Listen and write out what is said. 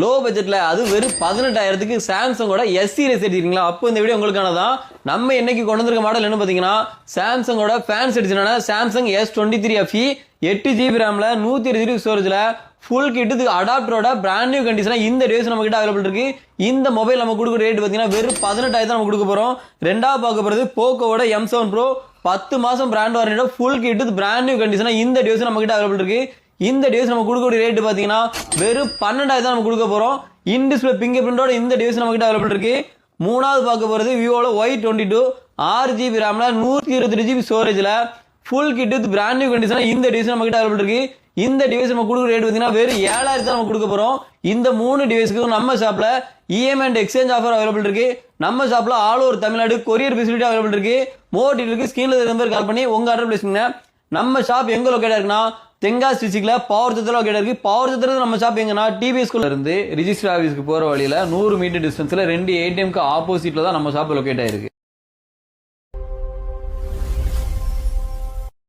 Low பட்ஜெட்ல அது வெறும் 18,000க்கு சாம்சங்கோட எஸ் சீரிஸ் எடுத்துக்கிறீங்களா? அப்போ இந்த வீடியோ உங்களுக்கானதான். நம்ம இன்னைக்கு கொண்டு வந்திருக்க மாடல் என்ன பாத்தீங்கன்னா, சாம்சங்கோட ஃபேன்ஸ் எடிஷனான சாம்சங் S23FE 8GB ரேம்ல 120GB ஸ்டோரேஜ்ல ஃபுல் கிட்டு அடாப்டரோட பிராண்ட் நியூ கண்டிஷனா இந்த டிவைஸ் நம்ம கிட்ட அவைலபிள் இருக்கு. இந்த மொபைல் நம்ம கொடுக்குற ரேட் பாத்தீங்கன்னா வெறும் 18,000 நம்ம கொடுக்க போறோம். ரெண்டாவது பார்க்க போறது போக்கோவோட M7 Pro 10 மாசம் பிராண்ட் வாரண்டியோட ஃபுல் கிட்டு பிராண்ட் நியூ கண்டிஷனா இந்த டிவைஸ் நம்ம கிட்ட அவைலபிள் இருக்கு. இந்த டிவைஸ் நம்ம கொடுக்கக்கூடிய ரேட் பாத்தீங்கன்னா வெறும் 12,000 நம்ம கொடுக்க போறோம். இன் டிஸ்பிளே பிங்கர் பிரிண்டோட இந்த டிவைஸ் நம்ம கிட்ட அவைலபிள் இருக்கு. மூணாவது பார்க்க போறது விவோல Y22 6GB ரேம்ல 128GB ஸ்டோரேஜ்ல full kit with brand new கண்டிஷனா இந்த டிவைஸ் நம்ம கிட்ட அவைலபிள் இருக்கு. இந்த டிவைஸ் நம்ம கொடுக்குற ரேட் பாத்தீங்கன்னா வெறும் 7,000 நம்ம கொடுக்க போறோம். இந்த மூணு டிவைஸ்க்கு நம்ம ஷாப்ல EMI and exchange offer available இருக்கு. நம்ம ஷாப்ல all over Tamil Nadu courier facility available இருக்கு. மோர் டீடைலுக்கு ஸ்கிரீன்ல நம்பர் கால் பண்ணி உங்க ஆர்டர் பிளேஸ் பண்ணுங்க. நம்ம ஷாப் எங்க லொகேட் இருக்குன்னா தென்காசி டிஸ்ட்ரிக்ட்ல பவர் சத்திரம் லொகேட் இருக்கு. பவர் சத்திரத்துல நம்ம ஷாப் எங்கன்னா டிபிஎஸ் ஸ்கூல்ல இருந்து ரிஜிஸ்டர் ஆபீஸ்க்கு போற வழியில 100 மீட்டர் டிஸ்டன்ஸ்ல 2 ஏடிஎம்க்கு ஆப்போசிட்ல தான் நம்ம ஷாப் லொகேட் ஆயிருக்கு.